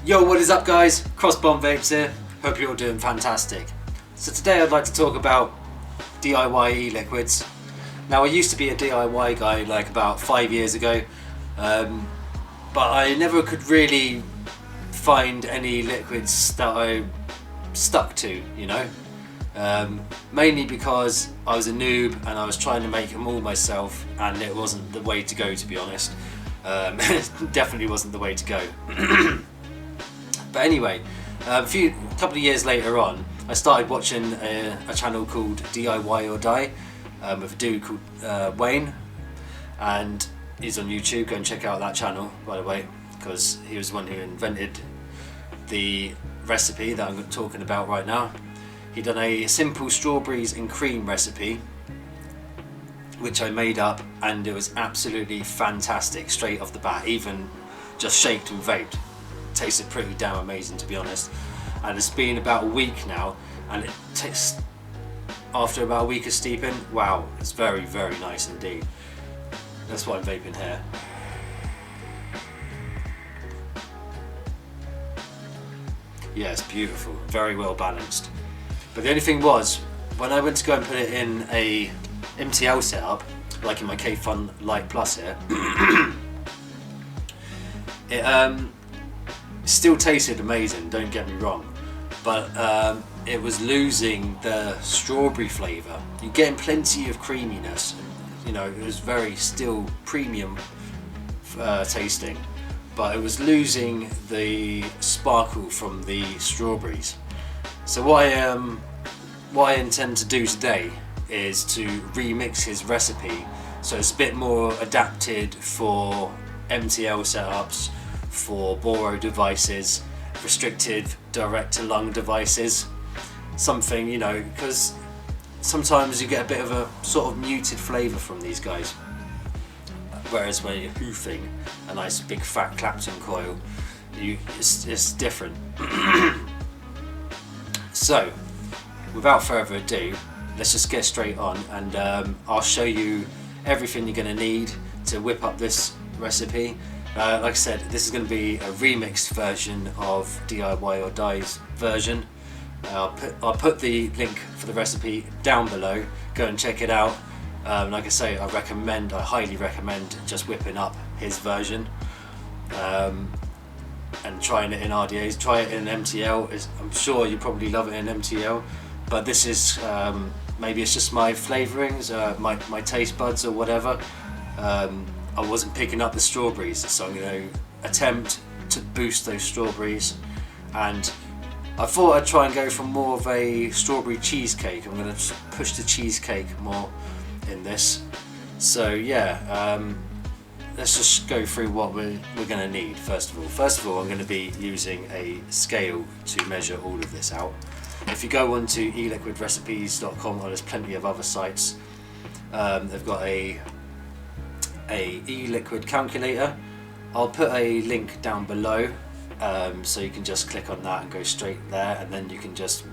Yo, what is up guys? Crossbomb Vapes here. Hope you're all doing fantastic. So today I'd like to talk about DIY e-liquids. Now I used to be a DIY guy like about 5 years ago, but I never could really find any liquids that I stuck to, you know. Mainly because I was a noob and I was trying to make them all myself, and it wasn't the way to go, to be honest. It definitely wasn't the way to go. But anyway, a couple of years later on, I started watching a channel called DiyOrDie with a dude called Wayne, and he's on YouTube. Go and check out that channel, by the way, because he was the one who invented the recipe that I'm talking about right now. He done a simple strawberries and cream recipe, which I made up, and it was absolutely fantastic straight off the bat, even just shaked and vaped. Tasted pretty damn amazing, to be honest. And it's been about a week now, and it tastes, after about a week of steeping, wow, it's very, very nice indeed. That's why I'm vaping here. Yeah, it's beautiful, very well balanced. But the only thing was, when I went to go and put it in a MTL setup, like in my Kayfun Lite Plus here, it still tasted amazing, don't get me wrong, but it was losing the strawberry flavour. You're getting plenty of creaminess, you know, it was very still premium tasting, but it was losing the sparkle from the strawberries. So what I intend to do today is to remix his recipe so it's a bit more adapted for MTL setups, for BORO devices, restricted direct to lung devices, something, you know, because sometimes you get a bit of a sort of muted flavour from these guys, whereas when you're hoofing a nice big fat Clapton coil, it's different. So without further ado, let's just get straight on, and I'll show you everything you're going to need to whip up this recipe. Like I said, this is going to be a remixed version of DiyOrDie's version. I'll put the link for the recipe down below. Go and check it out. Like I say, I highly recommend just whipping up his version and trying it in RDAs. Try it in MTL. I'm sure you probably love it in MTL, but this is maybe it's just my flavourings, my taste buds or whatever. I wasn't picking up the strawberries, so I'm going to attempt to boost those strawberries, and I thought I'd try and go for more of a strawberry cheesecake. I'm going to push the cheesecake more in this. So yeah, let's just go through what we're going to need first of all. First of all, I'm going to be using a scale to measure all of this out. If you go onto eliquidrecipes.com, or there's plenty of other sites, they've got a e-liquid calculator. I'll put a link down below, so you can just click on that and go straight there, and then you can just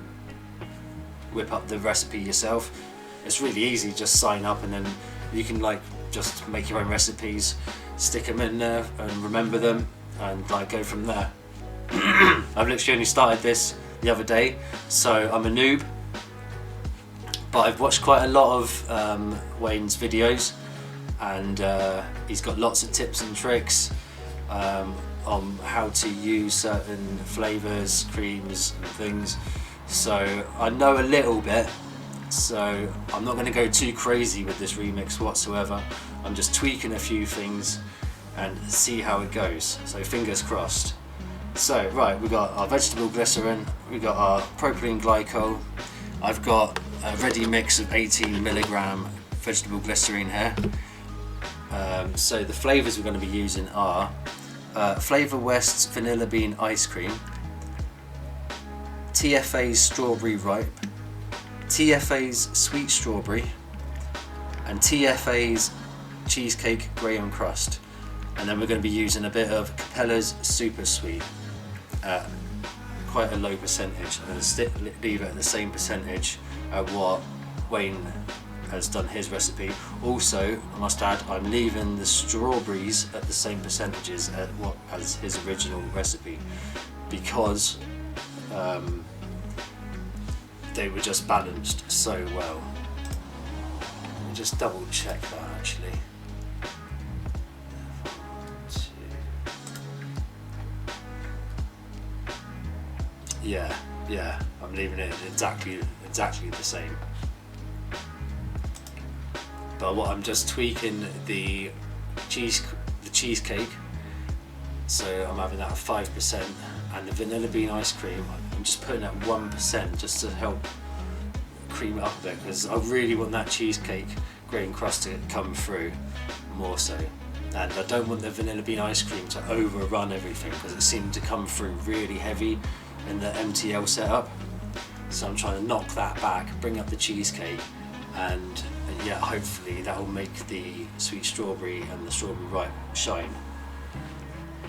whip up the recipe yourself. It's really easy, just sign up and then you can like just make your own recipes, stick them in there and remember them, and like go from there. I've literally only started this the other day, so I'm a noob, but I've watched quite a lot of Wayne's videos, and he's got lots of tips and tricks on how to use certain flavours, creams and things, so I know a little bit. So I'm not going to go too crazy with this remix whatsoever. I'm just tweaking a few things and see how it goes, so fingers crossed. So right, we've got our vegetable glycerin, we've got our propylene glycol, I've got a ready mix of 18mg vegetable glycerin here. So the flavours we're going to be using are Flavour West's Vanilla Bean Ice Cream, TFA's Strawberry Ripe, TFA's Sweet Strawberry, and TFA's Cheesecake Graham Crust. And then we're going to be using a bit of Capella's Super Sweet at quite a low percentage. I'm going to leave it at the same percentage at what Wayne has done his recipe. Also, I must add, I'm leaving the strawberries at the same percentages as his original recipe. because they were just balanced so well. Let me just double check that actually. Yeah, I'm leaving it exactly the same. But what I'm just tweaking the cheesecake, so I'm having that at 5%, and the vanilla bean ice cream I'm just putting at 1% just to help cream it up a bit, because I really want that cheesecake grain crust to come through more so. And I don't want the vanilla bean ice cream to overrun everything, because it seemed to come through really heavy in the MTL setup. So I'm trying to knock that back, bring up the cheesecake, and yeah, hopefully that will make the sweet strawberry and the strawberry ripe shine.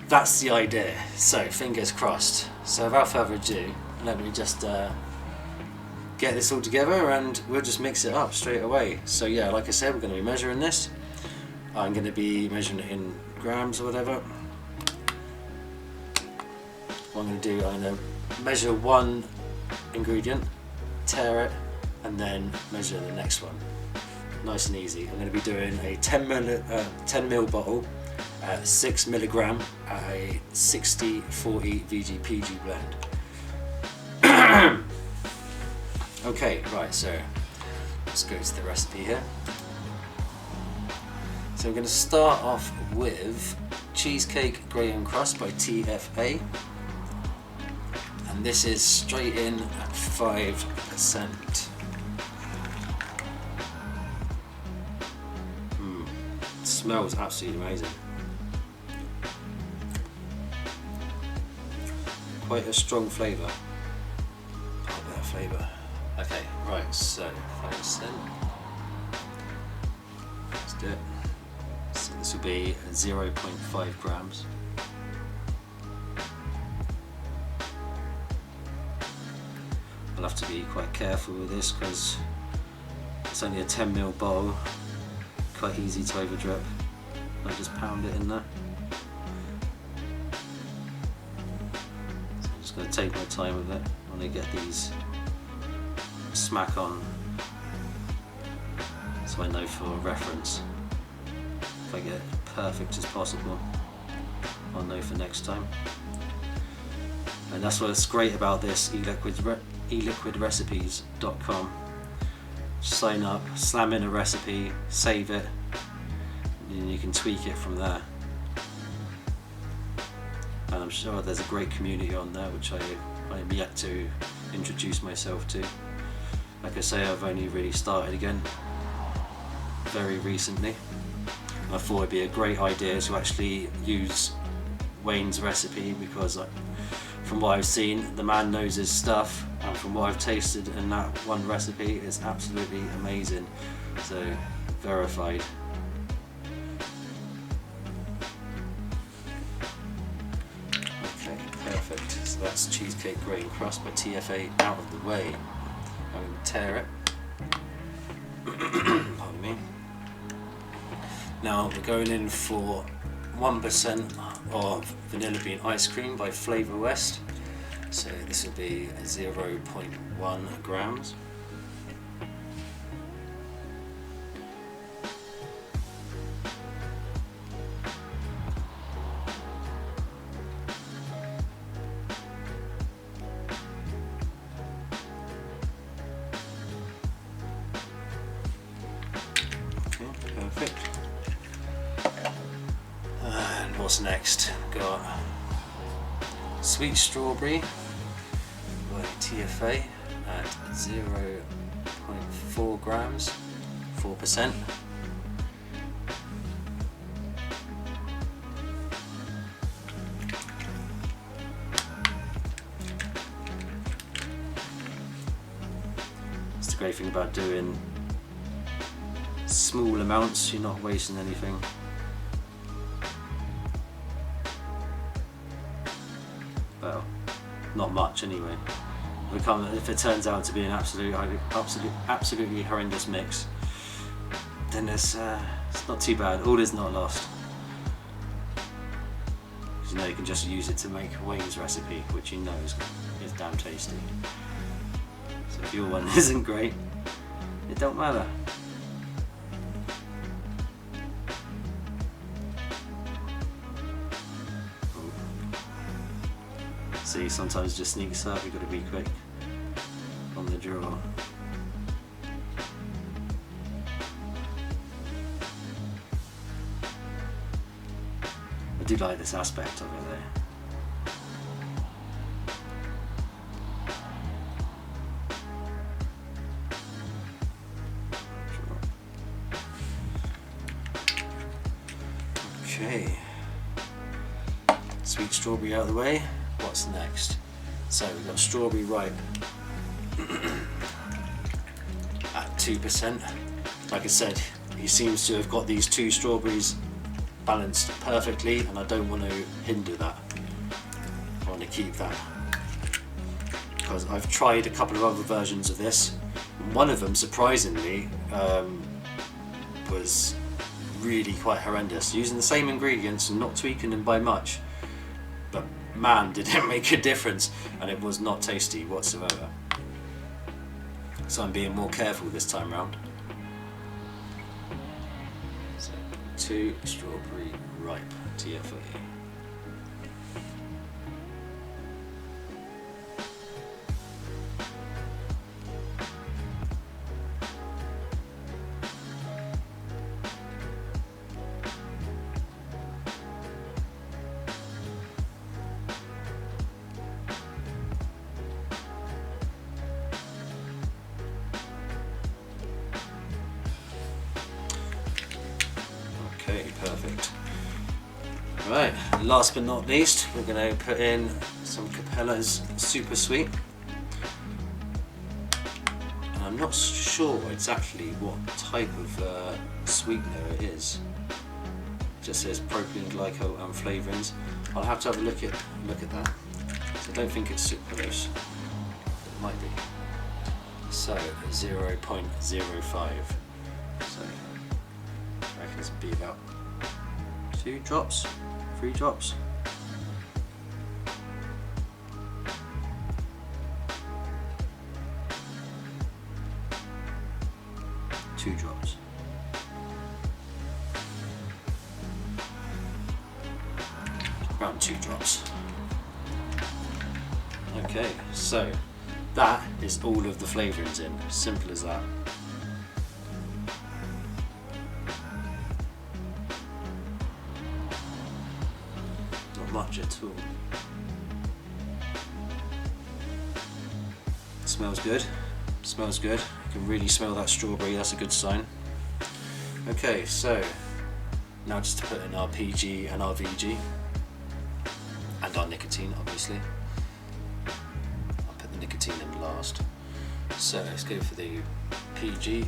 That's the idea, so fingers crossed. So without further ado, let me just get this all together and we'll just mix it up straight away. So yeah, like I said, we're going to be measuring this. I'm going to be measuring it in grams or whatever. What I'm going to do, I'm going to measure one ingredient, tear it, and then measure the next one. Nice and easy. I'm going to be doing a 10 ml bottle at 6 milligram at a 60-40 VG/PG blend. Okay, right, so let's go to the recipe here. So I'm going to start off with Cheesecake Graham Crust by TFA. And this is straight in at 5%. It smells absolutely amazing. Quite a strong flavour. Quite a bit of flavour. Okay, right, so 5%. Let's do it. So this will be 0.5 grams. I'll have to be quite careful with this because it's only a 10 ml bowl, quite easy to overdrip. I just pound it in there. So I'm just going to take my time with it when I get these smack on, so I know for reference. If I get it perfect as possible, I'll know for next time. And that's what's great about this E.LIQUIDrecipes.com. Sign up, slam in a recipe, save it, and you can tweak it from there. And I'm sure there's a great community on there which I'm yet to introduce myself to. Like I say, I've only really started again very recently. I thought it'd be a great idea to actually use Wayne's recipe, because from what I've seen, the man knows his stuff, and from what I've tasted in that one recipe, it's absolutely amazing. So, verified. Okay, perfect. So that's Cheesecake Graham Crust by TFA out of the way. I'm going to tear it. Pardon me. Now we're going in for 1% of vanilla bean ice cream by Flavour West. So this will be 0.1 grams. Okay, perfect. And what's next? We've got Sweet Strawberry by TFA at 0.4 grams, 4%. It's the great thing about doing small amounts, you're not wasting anything. Well, not much anyway. If it turns out to be an absolutely horrendous mix, then it's not too bad. All is not lost. You know, you can just use it to make Wayne's recipe, which you know is damn tasty. So if your one isn't great, it don't matter. Ooh. See, sometimes it just sneaks up, you've got to be quick on the draw. I do like this aspect of it though. Okay, sweet strawberry out of the way. What's next? So we've got strawberry ripe at 2%. Like I said, he seems to have got these two strawberries balanced perfectly, and I don't want to hinder that. I want to keep that because I've tried a couple of other versions of this. One of them, surprisingly, was really quite horrendous, using the same ingredients and not tweaking them by much, but man, did it make a difference, and it was not tasty whatsoever. So I'm being more careful this time round. So 2 strawberry ripe TFE. Okay, perfect. Right, last but not least, we're going to put in some Capella's Super Sweet. And I'm not sure exactly what type of sweetener it is. It just says propylene glycol and flavourings. I'll have to have a look at that. So I don't think it's sucralose. It might be. So 0.05. So I reckon this would be about 2 drops, 3 drops. Two drops. Around 2 drops. Okay, so that is all of the flavourings in. Simple as that. Not much at all. Smells good. Smells good. You can really smell that strawberry, that's a good sign. Okay, so now just to put in our PG and our VG and our nicotine, obviously. I'll put the nicotine in last. So let's go for the PG.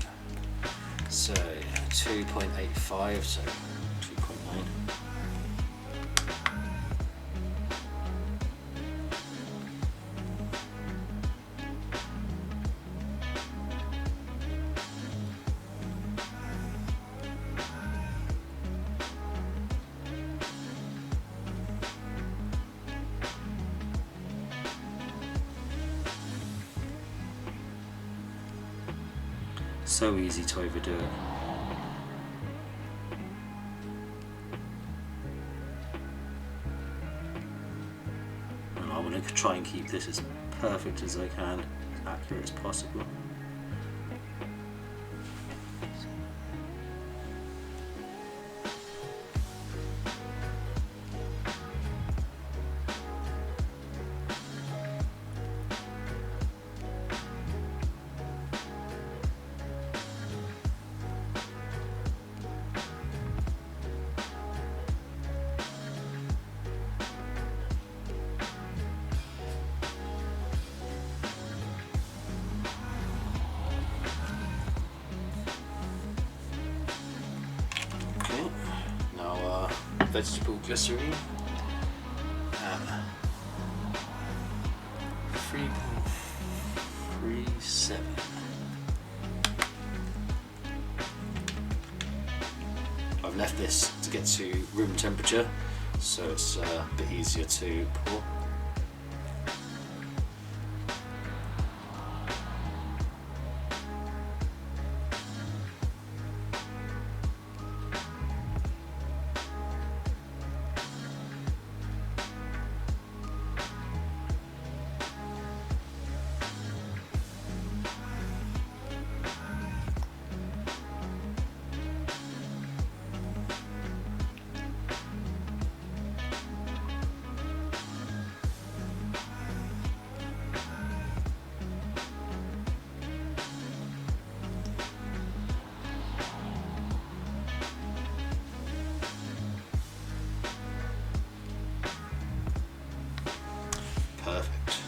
So 2.85, so 2.9. So easy to overdo it. And I want to try and keep this as perfect as I can, as accurate as possible. Vegetable glycerine at 3.37. I've left this to get to room temperature, so it's a bit easier to pour. Perfect.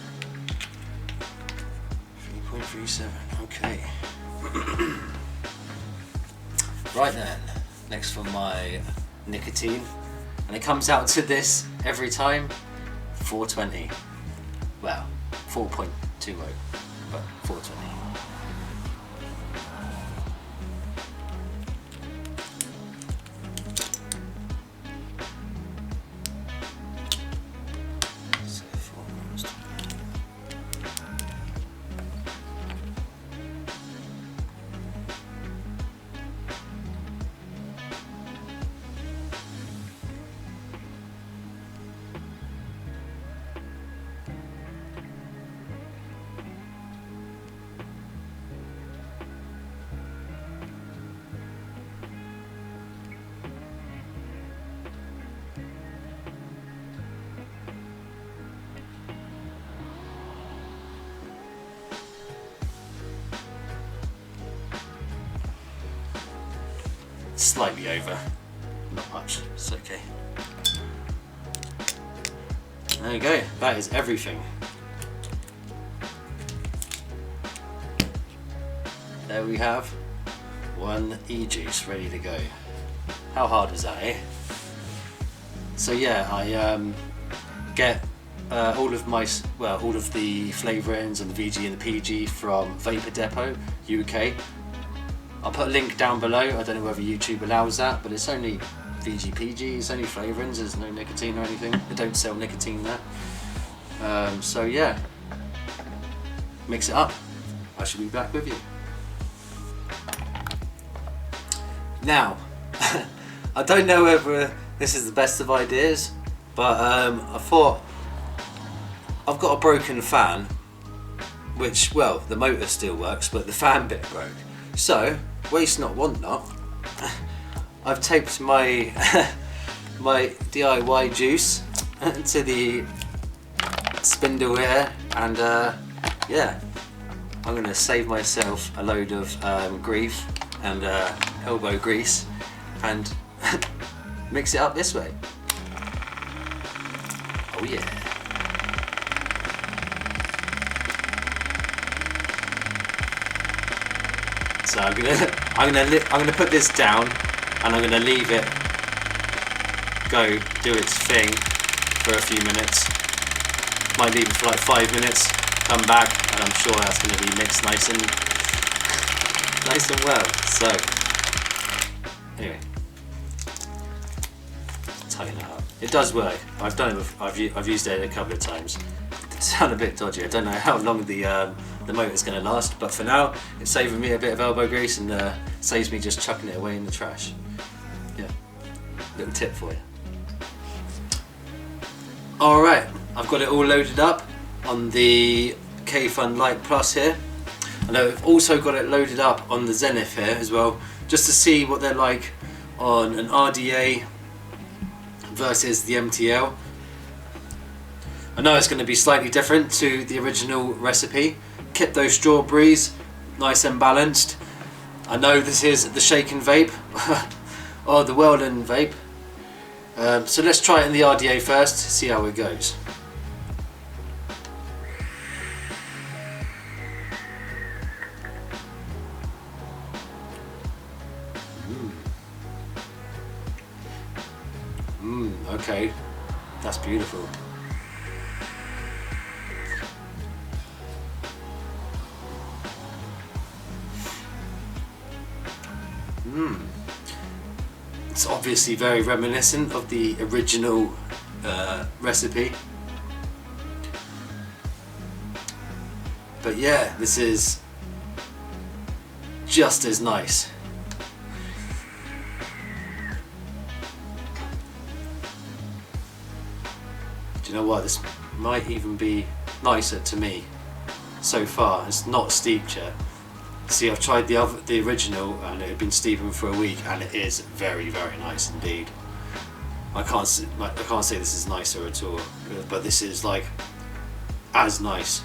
3.37, okay. Right then, next for my nicotine, and it comes out to this every time, 420. Well, 4.20, but 420. Slightly over, not much, it's okay. There you go, that is everything. There we have one e-juice ready to go. How hard is that, eh? So yeah, I get all of the flavourings and the VG and the PG from Vapor Depot UK. I'll put a link down below. I don't know whether YouTube allows that, but it's only VG PG, it's only flavourings, there's no nicotine or anything. They don't sell nicotine there. So yeah, mix it up. I shall be back with you. Now, I don't know whether this is the best of ideas, but I thought I've got a broken fan, which, well, the motor still works, but the fan bit broke. So, waste not, want not, I've taped my my D.I.Y juice to the spindle here, and yeah, I'm going to save myself a load of grief and elbow grease and mix it up this way. Oh yeah. So I'm gonna put this down, and I'm gonna leave it go do its thing for a few minutes. Might leave it for like 5 minutes. Come back, and I'm sure that's gonna be mixed nice and well. So anyway, tighten it up. It does work. I've done it. I've used it a couple of times. It sounds a bit dodgy. I don't know how long the motor's going to last, but for now it's saving me a bit of elbow grease and saves me just chucking it away in the trash. Yeah, little tip for you. Alright, I've got it all loaded up on the Kayfun Lite Plus here, and I've also got it loaded up on the Zenith here as well, just to see what they're like on an RDA versus the MTL. I know it's going to be slightly different to the original recipe. Kept those strawberries nice and balanced. I know this is the shaken vape or the Weldon vape. So let's try it in the RDA first, see how it goes. Okay, that's beautiful. It's obviously very reminiscent of the original recipe. But yeah, this is just as nice. Do you know what? This might even be nicer to me so far. It's not steeped yet. See, I've tried the original and it had been steeping for a week, and it is very, very nice indeed. I can't say this is nicer at all, but this is like as nice.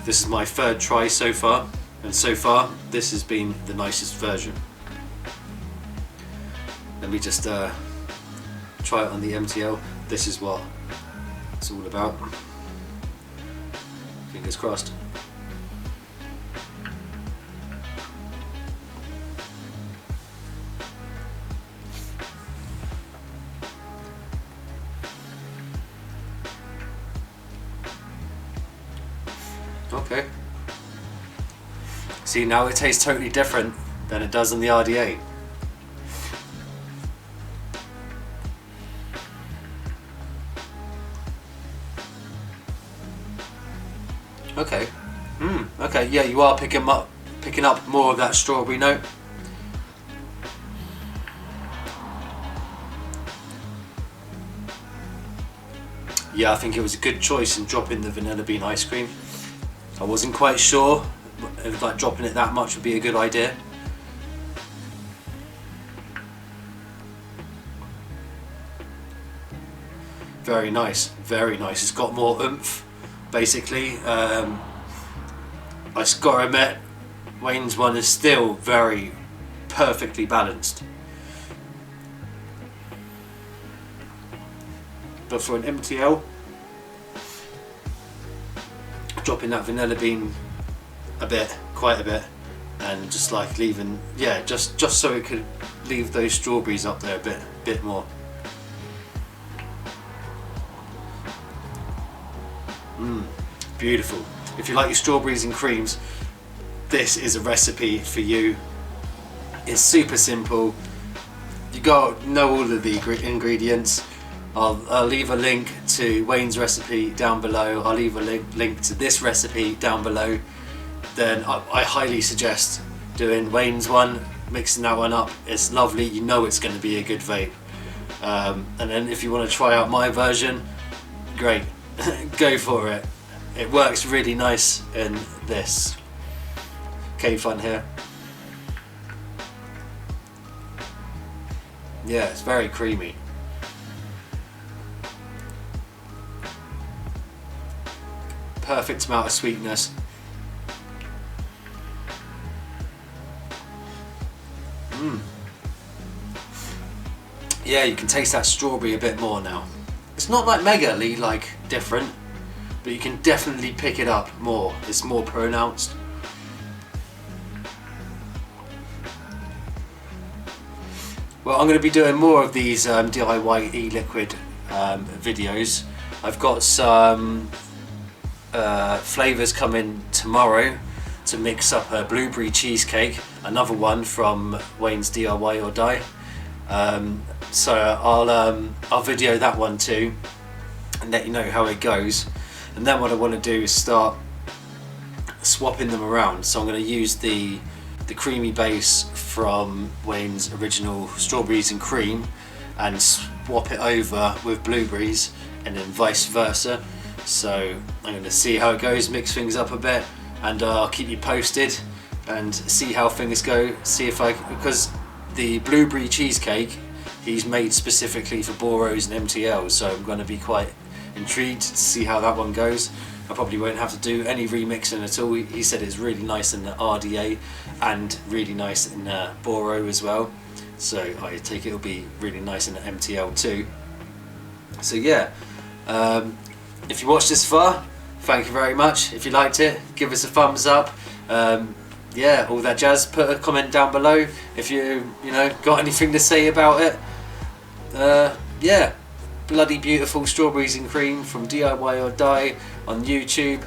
This is my third try so far, and so far this has been the nicest version. Let me just try it on the MTL. This is what it's all about. Fingers crossed. Okay. See, now it tastes totally different than it does on the RDA. Okay. Okay. Yeah, you are picking up more of that strawberry note. Yeah, I think it was a good choice in dropping the vanilla bean ice cream. I wasn't quite sure if like dropping it that much would be a good idea. Very nice, very nice. It's got more oomph, basically. I just gotta admit, Wayne's one is still very perfectly balanced. But for an MTL, dropping that vanilla bean quite a bit, and just like leaving, yeah, just so it could leave those strawberries up there a bit more. Beautiful. If you like your strawberries and creams, this is a recipe for you. It's super simple. You gotta know all of the ingredients. I'll leave a link to Wayne's recipe down below. I'll leave a link to this recipe down below. Then I highly suggest doing Wayne's one, mixing that one up. It's lovely. You know it's going to be a good vape. And then if you want to try out my version, great. Go for it. It works really nice in this. Kayfun here. Yeah, it's very creamy. Perfect amount of sweetness. Yeah, you can taste that strawberry a bit more now. It's not like megally like different, but you can definitely pick it up more. It's more pronounced. Well, I'm going to be doing more of these DIY E.LIQUID videos. I've got some flavours coming tomorrow to mix up a blueberry cheesecake, another one from Wayne's D.I.Y or Die. So I'll video that one too and let you know how it goes. And then what I want to do is start swapping them around. So I'm going to use the creamy base from Wayne's original strawberries and cream and swap it over with blueberries, and then vice versa. So I'm going to see how it goes, mix things up a bit, and I'll keep you posted and see how things go. See if because the blueberry cheesecake he's made specifically for BOROs and MTL, so I'm going to be quite intrigued to see how that one goes. I probably won't have to do any remixing at all. He said it's really nice in the RDA and really nice in the BORO as well, so I take it'll be really nice in the MTL too. So yeah, if you watched this far, thank you very much. If you liked it, give us a thumbs up. Yeah, all that jazz. Put a comment down below if you got anything to say about it. Yeah, bloody beautiful strawberries and cream from DIY or Die on YouTube.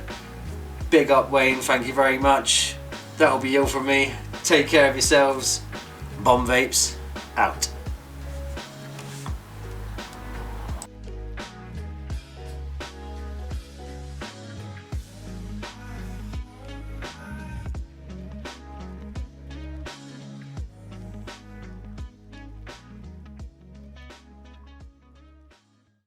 Big up Wayne, thank you very much. that'll be all from me. Take care of yourselves. Bomb Vapes out.